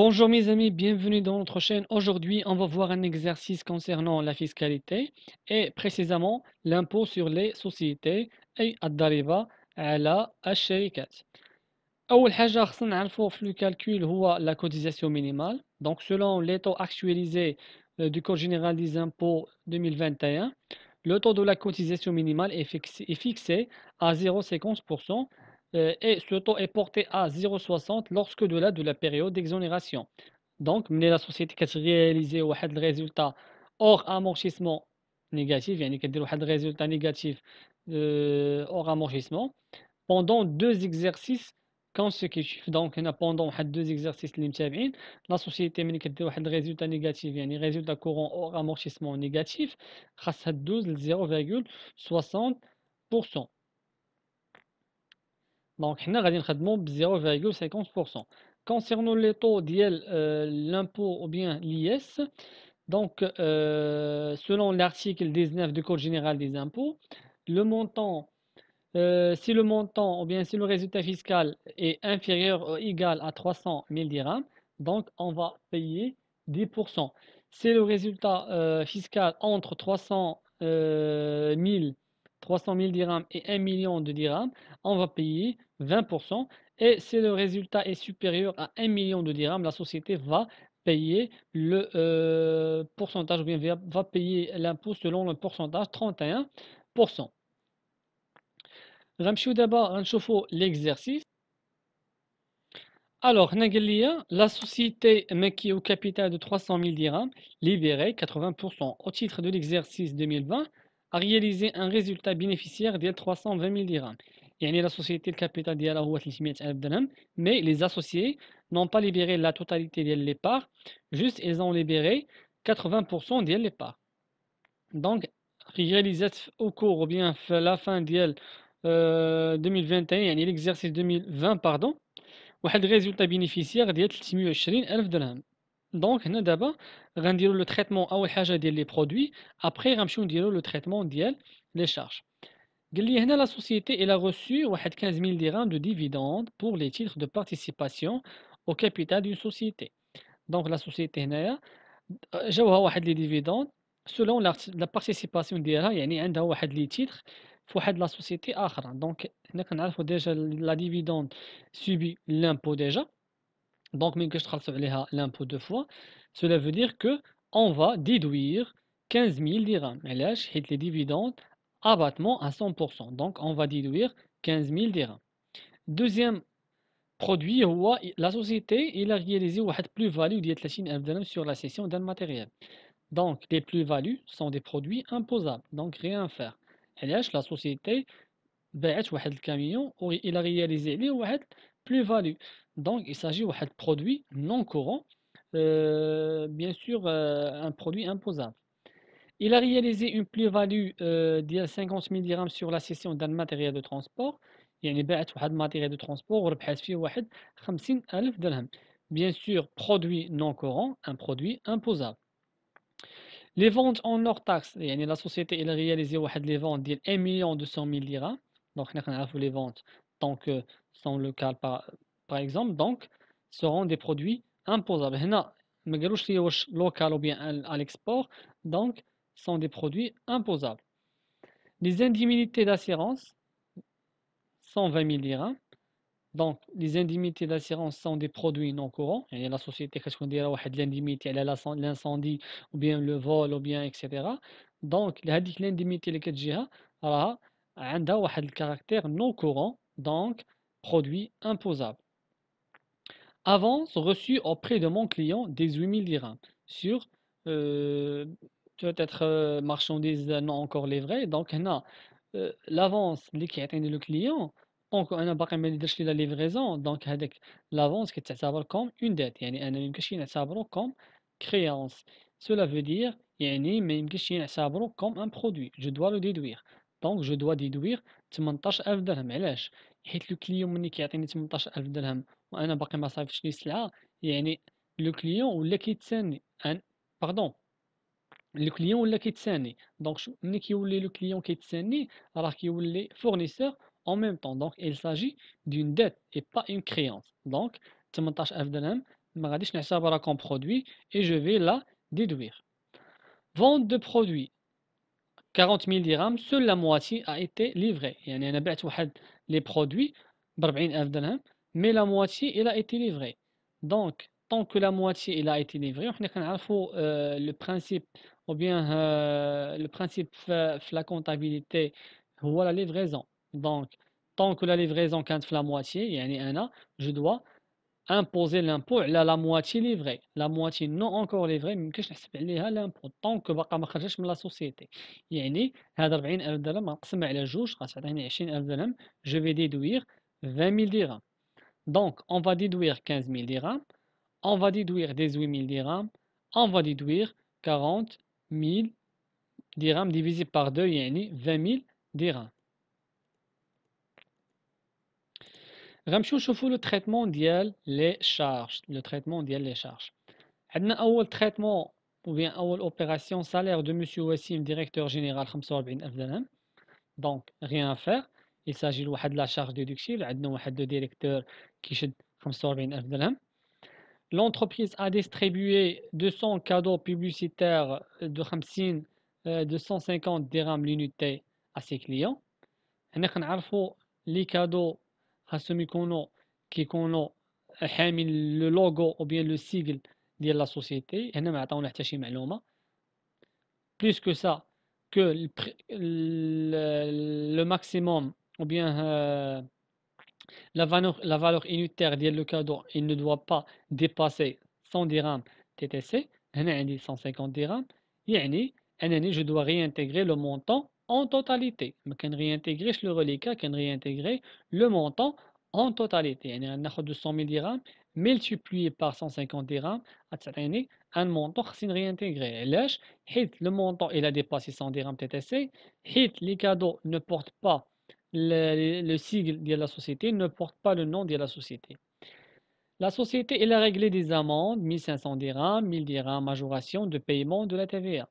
Bonjour mes amis, bienvenue dans notre chaîne. Aujourd'hui, on va voir un exercice concernant la fiscalité et précisément l'impôt sur les sociétés أي الضريبة على الشركات. أول حاجة خصنا نعرفو في le calcul هو la cotisation minimale. Donc selon les taux actualisés du Code général des impôts 2021, le taux de la cotisation minimale est fixé à 0,50% et ce taux est porté à 0,60 lorsque de la période d'exonération. Donc, ملي la société كترياليزي واحد الريزولتا hors amortissement négatif, يعني كدير واحد الريزولتا négatif hors amortissement pendant deux exercices consécutifs. Donc هنا pendant واحد deux exercices اللي متابعين la société ملي كدير واحد الريزولتا négatif يعني résultat courant hors amortissement négatif خاصها دوز ل 0,60%. Donc حنا غادي نخدمو ب 0,50%. Concernant les taux ديال l'impôt ou bien l'IS, donc selon l'article 19 du Code général des impôts, le montant, si le montant ou bien si le résultat fiscal est inférieur ou égal à 300 000 dirhams, donc on va payer 10%. Si le résultat fiscal entre 300 000 dirhams et 1 million de dirhams, on va payer 20%. Et si le résultat est supérieur à 1 million de dirhams, la société va payer le pourcentage, ou bien va payer l'impôt selon le pourcentage 31%. غنمشيو دابا غنشوفوا l'exercice. Alors, هنا قال لي la société qui est au capital de 300 000 dirhams, libérée 80% au titre de l'exercice 2020, a réalisé un résultat bénéficiaire de 320 000 dirhams. يعني la société, le capital ديالها هو 300 000 dirhams, mais les associés n'ont pas libéré la totalité de l'épargne, juste ils ont libéré 80% de l'épargne. Donc, réalisé au cours ou bien à la fin de 2021 يعني l'exercice 2020 pardon, واحد الريزولتا بينيفيسيير ديال 320 ألف درهم. دونك هنا دابا غنديرو لو تريتمون أول حاجة ديال لي برودوي، أبخي غنمشيو نديرو لو تريتمون ديال لي شارج. قال لي هنا لا سوسيتي إلا reçu واحد 15000 dirhams de dividendes pour les titres de participation au capital d'une société. دونك لا سوسيتي هنايا جاوها واحد لي ديفيدوند سولون لا بارتيسيباسيون ديالها، يعني عندها واحد لي تيتر في واحد لا سوسيتي اخرى. دونك هنا كنعرفوا ديجا لا ديفيدوند سوبي لامبو ديجا، دونك ما يمكنش تخلصوا عليها لامبو دو فوا. cela veut dire que on va déduire 15000 dirhams. علاش؟ حيت لي ديفيدوند abattement à 100%، donc on va déduire 15000 dirhams. Deuxième produit هو la société il a réalisé واحد plus-value ديال 30000 dirhams sur la cession d'un matériel. Donc, les plus-values sont des produits imposables. Donc, rien faire. علاش la société باعت واحد الكاميون il a réalisé عليه واحد plus-value. Donc, il s'agit واحد produit non courant, bien sûr un produit imposable. Il a réalisé une plus-value ديال 50 000 dirhams sur la cession d'un matériel de transport. يعني باعت واحد matériel de transport وربحات فيه واحد 50,000 درهم. Bien sûr, produit non courant, un produit imposable. Les ventes en hors taxe, يعني la société elle a réalisé واحد les ventes ديال 1 million 200 000 dirhams. Donc حنا كنعرفوا les ventes tant que sont locales par exemple, donc seront des produits imposables. هنا ما قالوش لي واش local ou bien à l'export, donc sont des produits imposables. Les indemnités d'assurance 120 000 dirhams. Donc, les indemnités d'assurance sont des produits non courants. Et la société qui a l'indemnité على l'incendie ou bien le vol ou bien etc. Donc, هذيك l'indemnité اللي كتجيها راها عندها واحد الكارactère non courant, donc produit imposable. Avance reçue auprès de mon client des 8000 dirhams sur euh, peut-être marchandises non encore livrées. Donc, هنا l'avance اللي كيعطيني le client دونك انا باقي ما درتش لي لا ليفريزون، دونك هذاك لافونس كتعتبر كوم اون ديت، يعني انا ما يمكنش نعتبرو كوم كريونس. cela veut dire يعني ما يمكنش نعتبرو كوم ان برودوي، جو دوا لو ديدوير. دونك جو دوا ديدوير 18000 درهم. علاش؟ حيت لو كليون ملي كيعطيني 18000 درهم وانا باقي ما صايفطش ليه السلعه، يعني لو كليون ولا كيتساني باردون، لو كليون ولا كيتساني. دونك ملي كيولي لو كليون كيتساني راه كيولي فورنيسور en même temps. Donc, il s'agit d'une dette et pas une créance. Donc, 18000 درهم ما غاديش نعتبرها comme produit et je vais la déduire. Vente de produit 40 000 dirhams, seule la moitié a été livrée. يعني أنا بعت واحد les produits ب 40,000 درهم mais la moitié elle a été livrée. Donc tant que la moitié elle a été livrée وحنا كنعرفوا le principe ou bien le principe في la comptabilité هو la livraison. Donc tant que la livraison كانت في la moitié يعني أنا je dois imposer l'impôt على la moitié livrée. La moitié non encore livrée ما يمكنش نحسب عليها l'impôt tant que باقا ما خرجتش من لا سوسيتي. يعني هذا 40,000 درهم غنقسمها على جوج غتعطيني 20,000 درهم. Je vais déduire 20 000 dirhams. Donc on va déduire 15 000 dirhams, on va déduire 18 000 dirhams, on va déduire 40 000 dirhams divisé par 2 يعني 20 000 dirhams. غنمشيو نشوفو لو تريتمون ديال لي شارج. لو تريتمون ديال لي شارج عندنا اول تريتمون ou bien اول اوبيراسيون salaire de monsieur Wassim directeur général 45,000 درهم. دونك rien à faire, il s'agit لواحد لا شارج ديدكتيف. عندنا واحد لو ديريكتور كيشد 45,000 درهم. L'entreprise a distribué 200 cadeaux publicitaires de 50 250 dirhams l'unité à ses clients. هنا كنعرفوا لي كادو خاصهم كيكونوا حامل لو لوغو او بيان لو سيغل ديال لا سوسيتي. هنا ما عطاونا حتى شي معلومه بلوس كو سا كو لو ماكسيموم او بيان la valeur unitaire ديال لو كادو il ne doit pas dépasser 100 dirhams TTC. هنا عندي 150 dirhams يعني انني je dois réintégrer le montant en totalité. ما كان réintégrer le reliquat, كان réintégrer le montant en totalité. يعني غناخد 200 000 dirhams multiplié par 150 dirhams غتعطيني un montant خصني réintégrer. علاش؟ حيت le montant il a dépassé 100 dirhams TTC, حيت les cadeaux ne portent pas le sigle de la société, ne porte pas le nom de la société. La société elle a réglé des amendes 1500 dirhams, 1000 dirhams majoration de paiement de la TVA.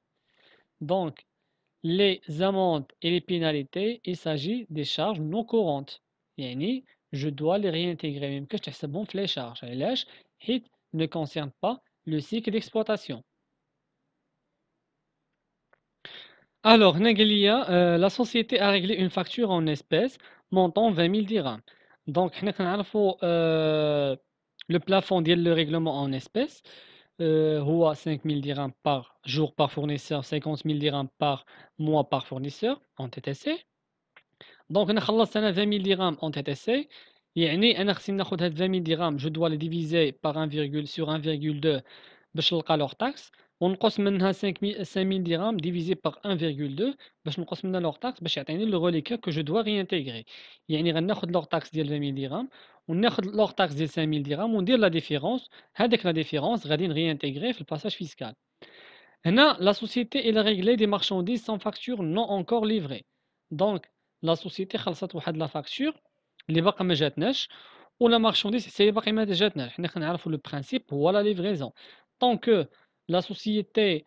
Donc les amendes et les pénalités, il s'agit des charges non courantes. يعني je dois les réintégrer même que تحسبهم في les charges. علاش؟ حيت ne concerne pas le cycle d'exploitation. Alors, هنا قال لي la société a réglé une facture en espèces montant 20 000 dirhams. Donc حنا كنعرفوا le plafond ديال le règlement en espèces هو 5 000 dirhams par jour par fournisseur, 50 000 dirhams par mois par fournisseur en TTC. Donc هنا خلصت انا 20 000 dirhams en TTC. يعني انا خصني ناخذ هاد 20 000 dirhams je dois les diviser par 1, sur 1,2 باش نلقى leur taxe. ونقص منها 5000 dirhams divisé par 1,2 باش نقص منها leur taxe باش يعطيني le reliquat que je dois réintégrer. يعني غناخد leur taxe ديال 20 000 dirhams وناخد leur taxe ديال 5000 dirhams وندير la différence. هذيك la différence غادي réintégrer في le passage fiscal. هنا la société elle a réglé des marchandises sans facture non encore livrées. Donc la société خلصت واحد la facture اللي باقا ما جاتناش ولا marchandise حتى هي باقي ما جاتناش. حنا كنعرفوا le principe هو la livraison. Tant que la société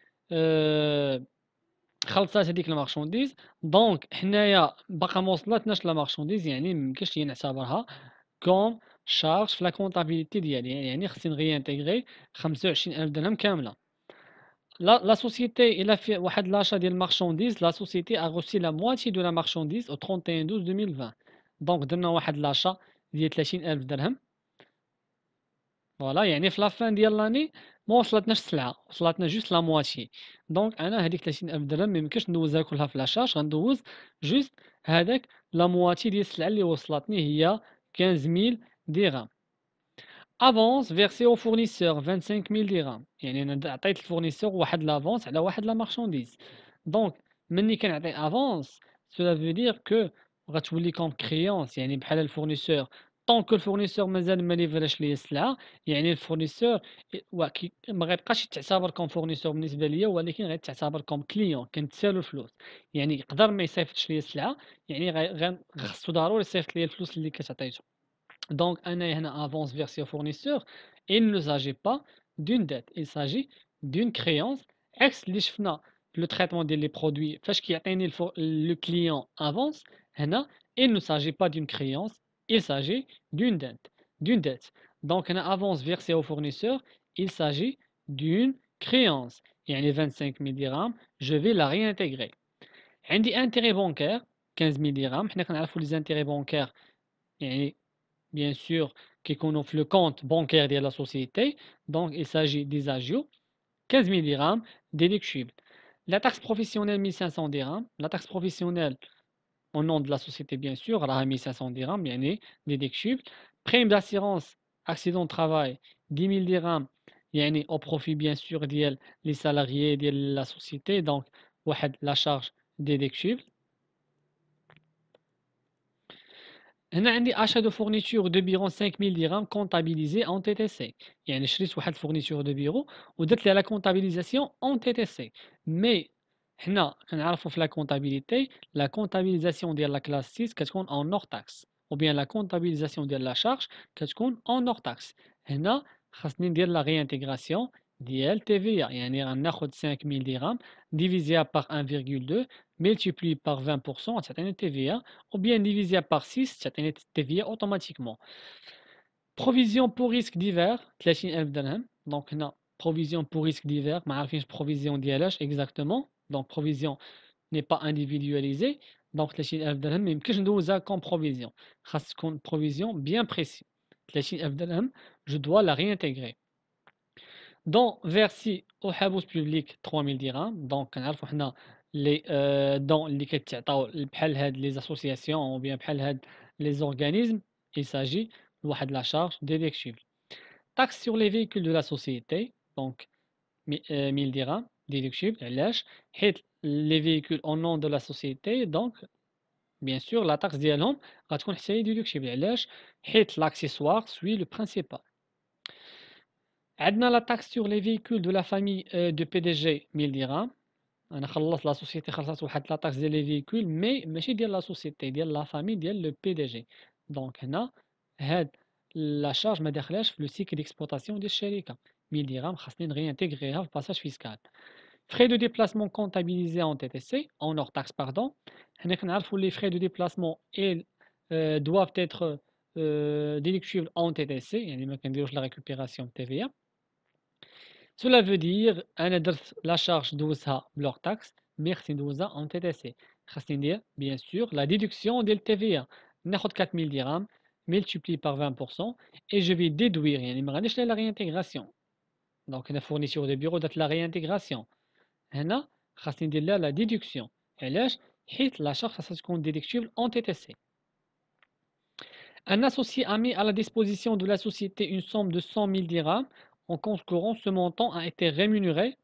خلصات هذيك المارشانديز دونك حنايا باقا ما وصلتناش لا مارشانديز يعني ميمكنش ليا نعتبرها كوم شارج في لا كونطابيليتي ديالي. يعني خصني نغيانتيغري 25,000 درهم كامله. La société il a fait واحد l'achat ديال marchandise. La société a reçu la moitié de la marchandise au 31/12/2020. دونك درنا واحد l'achat ديال 30,000 درهم. فوالا يعني في لافان ديال لاني ما وصلتناش السلعه وصلتنا جوست لا مواتشي. دونك انا هذيك 30,000 درهم ما يمكنش ندوزها كلها في لاشاج. غندوز جوست هذاك لا مواتشي ديال السلعه اللي وصلتني هي 15,000 درهم. افونس فيرسي او فورنيسور 25,000 درهم. يعني انا عطيت الفورنيسور واحد لافونس على واحد لا مارشانديز. دونك مني كنعطي افونس cela veut dire que غتولي كوم كريونس. يعني بحال الفورنيسور طون كو الفورنيسور مازال ما ليفراش ليا السلعه يعني الفورنيسور ما غيبقاش يتعتبر كوم فورنيسور بالنسبه ليا ولكن غيتعتبر كوم كليون كنتسالو الفلوس. يعني يقدر ما يصيفطش ليا السلعه يعني خصو ضروري يصيفط ليا الفلوس اللي كتعطيتو. Donc, une avance versée au fournisseur, il ne s'agit pas d'une dette, il s'agit d'une créance. Ex le traitement des produits, le client avance, il ne s'agit pas d'une créance, il s'agit d'une dette. Donc, une avance versée au fournisseur, il s'agit d'une créance. Et les 25 000 dirhams, je vais la réintégrer. عندي intérêt bancaire 15 000 dirhams. حنا كنعرفوا les intérêts bancaires يعني bien sûr qui connaissent le compte bancaire de la société. Donc, il s'agit des agios 15 000 dirhams déductibles. La taxe professionnelle 1500 dirhams. La taxe professionnelle au nom de la société bien sûr راها 1500 dirhams يعني déductible. Prime d'assurance accident de travail 10 000 dirhams يعني au profit bien sûr ديال les salariés de la société. Donc واحد la charge déductible. هنا عندي achat de fourniture de bureau 5000 dirhams comptabilisé en TTC. يعني شريت واحد fourniture de bureau ودرت لها la comptabilisation en TTC. Mais حنا كنعرفوا في la comptabilité la comptabilisation ديال la classe 6 كتكون en hors taxe ou bien la comptabilisation ديال la charge كتكون en hors taxe. هنا خاصني ندير la réintégration ديال TVA. يعني غناخد 5000 dirhams divisé par 1,2 multiplié par 20% تعطيني TVA ou bien divisé par 6 تعطيني TVA automatiquement. Provision pour risque divers 30000 dirham. Donc هنا provision pour risque divers ما عارفينش provision ديالاش exactement. Donc provision n'est pas individualisée. Donc 30000 dirham ما يمكنش ندوزها comme provision. خاص تكون provision bien précis. 30000 dirham je dois la réintégrer. Dons versés au habus public 3000 dirhams. Donc كنعرفوا حنا les dons اللي كيتعطاو بحال هاد les associations ou bien بحال هاد les organismes, il s'agit de la charge déductible. Taxe sur les véhicules de la société, donc 1000 dirhams déductible. علاش حيت les véhicules au nom de la société, donc bien sûr la taxe ديالهم غتكون حتى هي déductible. علاش حيت l'accessoire suit le principal. عندنا la taxe sur les véhicules de la famille de PDG 1000 dirhams. انا خلصت لا سوسيتي خلصت واحد لا taxe ديال les véhicules مي ماشي ديال لا سوسيتي ديال لا فامي ديال لو PDG. دونك هنا هاد لا شارج ما داخلاش في لو سيكل ديكسبلوطاسيون ديال الشركه. 1000 dirhams خاصني نغيانتيغريها في الباساج فيسكال. Frais de déplacement comptabilisés en TTC, en hors taxe, pardon. حنا كنعرفوا les frais de déplacement ils doivent être déductibles en TTC يعني ما كنديروش la récupération de TVA. Cela veut dire أنا درت la charge دوزها بلوغ taxe مي خصني ندوزها en TTC. خاصني ندير bien sûr la déduction ديال TVA. ناخد 4000 dirhams multiplié par 20% et je vais déduire يعني ما غاديش la réintégration. Donc هنا fourniture de bureau درت la réintégration. هنا خاصني ندير لها la déduction. علاش حيت la charge خاصها تكون déductible en TTC. Un associé a mis à la disposition de la société une somme de 100 000 dirhams. En concurrence, ce montant a été rémunéré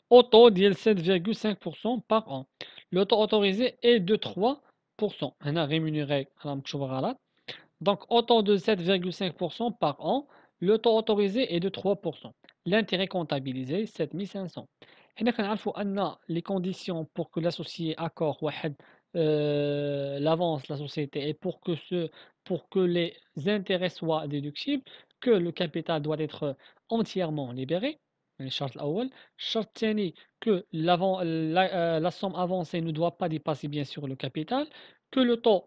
au taux de 7,5% par an. Le taux autorisé est de 3%. هنا rémunéré donc au taux de 7,5% par an. Le taux autorisé est de 3%. L'intérêt comptabilisé 7500. هنا كنعرفوا أن les conditions pour que l'associé accorde واحد l'avance la société et pour que les intérêts soient déductibles, que le capital doit être entièrement libéré. الشرط الأول. الشرط الثاني que la somme avancée ne doit pas dépasser bien sûr le capital, que le taux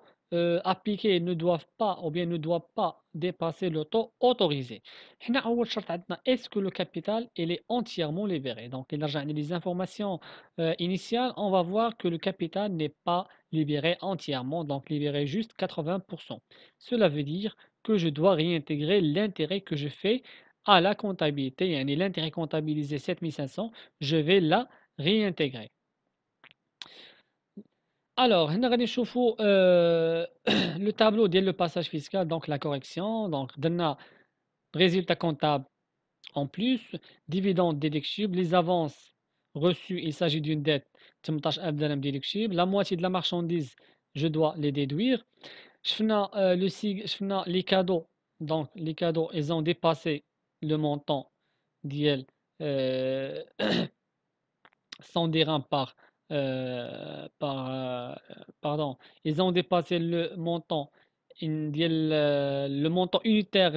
appliqué ne doivent pas ou bien ne doit pas dépasser le taux autorisé. هنا أول شرط عندنا est-ce que le capital il est entièrement libéré. Donc il a les informations initiales, on va voir que le capital n'est pas libéré entièrement, donc libéré juste 80%. Cela veut dire que je dois réintégrer l'intérêt que je fais à la comptabilité. يعني l'intérêt comptabilisé 7500, je vais la réintégrer. Alors, هنا غادي نشوفوا le tableau ديال le passage fiscal, donc la correction. Donc درنا résultat comptable en plus, dividende déductible, les avances reçues, il s'agit d'une dette 18000 dirham déductible, la moitié de la marchandise, je dois les déduire. شفنا شفنا les cadeaux. Donc les cadeaux, ils ont dépassé le montant ديال 100 dirhams pardon, ils ont dépassé le montant le montant unitaire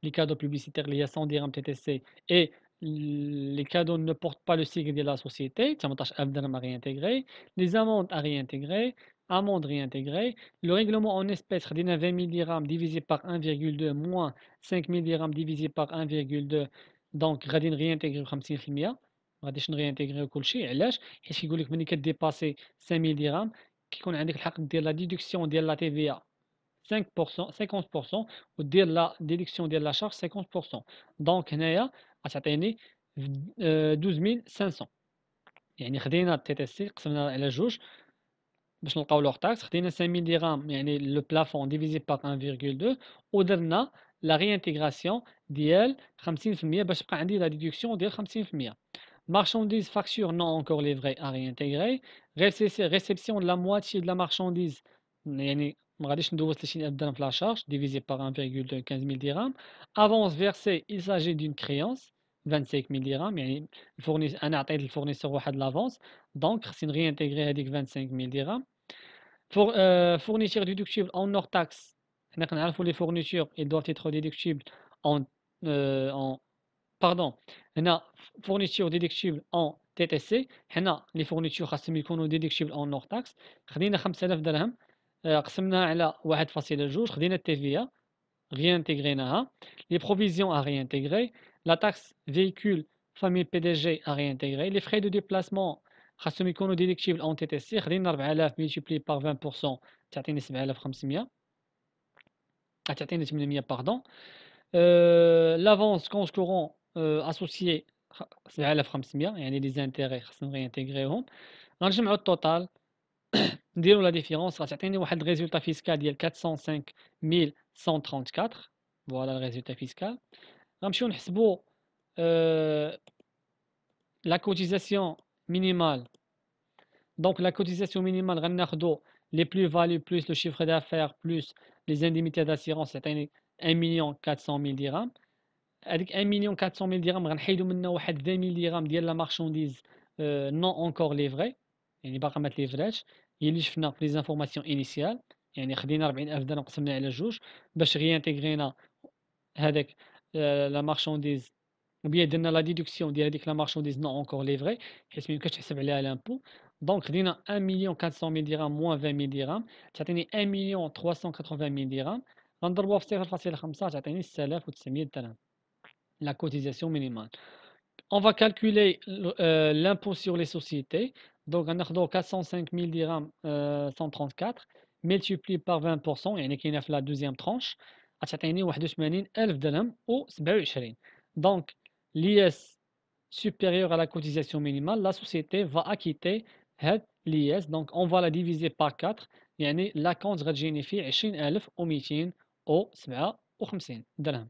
les cadeaux publicitaires il y a 100 dirhams TTC et les cadeaux ne portent pas le sigle de la société 18000 dirhams à réintégrer, les amendes à réintégrer, amende réintégrée. Le règlement en espèces خدينا 20 000 dirhams divisé par 1,2 moins 5 000 dirhams divisé par 1,2 donc غادي نرينتيغريو 50%. ما غاديش نرينتيغريو كلشي علاش؟ حيت كيقول لك ملي كديباسي 5000 درهم كيكون عندك الحق دير لا ديدكسيون ديال لا تي في 5% 50% ودير لا ديدكسيون ديال لا شارج 50%. دونك هنايا غتعطيني 12500. يعني خدينا التي تي سي قسمنا على جوج باش نلقاو لوغ تاكس. خدينا 5000 درهم يعني لو بلافون ديفيزي بار 1,2 ودرنا لا ريانتيغراسيون ديال 50% باش تبقى عندي لا ديدكسيون ديال 50%. Marchandise facture non encore livrée à réintégrer. Réception de la moitié de la marchandise يعني ما غاديش ندوز 30000 درهم في لا شارج divisé par 1,15 dirhams. Avance versée, il s'agit d'une créance 25000 dirhams يعني انا عطيت الفورنيسور واحد لافونس دونك خصني نريانتيغري هذيك 25000 dirhams. Fourniture déductible en hors taxe. حنا كنعرفوا les fournitures ils doivent être déductibles en pardon هنا fourniture déductible en TTC. هنا les fournitures خاصهم يكونوا déductibles en hors taxe. خدينا 5000 درهم قسمناها على 1.2 خدينا التيفيا réintégrيناها. Les provisions à réintégrer, la taxe véhicule famille PDG à réintégrer, les frais de déplacement خاصهم يكونوا déductibles en TTC. خدينا 4000 multiplié par 20% تعطيني 7500 تعطيني 800 pardon. L'avance compte courant associé 7500 يعني les intérêts خاصنا نرينتيغريهم. غنجمعوا التوتال نديروا لا ديفيرونس غتعطيني واحد الريزولتا فيسكال ديال 405134. فوالا الريزولتا فيسكال. غنمشيو نحسبوا لا كوتيزاسيون مينيمال. دونك لا كوتيزاسيون مينيمال غناخدو لي بلو فاليو بلس لو شيفر دافير بلس لي زانديميتي داسيرونس يعطيني 1,400,000 درهم. هذيك 1,400,000 درهم غنحيدو منها واحد 20,000 درهم ديال لا مارشانديز نون اونكور ليفري يعني باقا ما تليفراتش هي اللي شفنا في لي زانفورماسيون انيسيال. يعني خدينا 40,000 درهم قسمنا على جوج باش ريانتيغرينا هذاك لا مارشانديز وبيان درنا لا ديدكسيون ديال هذيك لا مارشانديز نون اونكور ليفري حيت ميمكنش تحسب عليها لامبو. دونك خدينا 1,400,000 درهم موان 20,000 درهم تعطيني 1,380,000 درهم. غنضربوها في 0.5 تعطيني 6900 درهم la cotisation minimale. On va calculer l'impôt sur les sociétés. Donc, on a 405,000 dirhams 134 multiplié par 20%, يعني كاينه في la deuxième tranche غتعطيني 81,000 درهم و 27. Donc, l'IS supérieur à la cotisation minimale, la société va acquitter هاد l'IS. Donc, on va la diviser par 4 يعني la compte غتجيني فيه 20,257 درهم.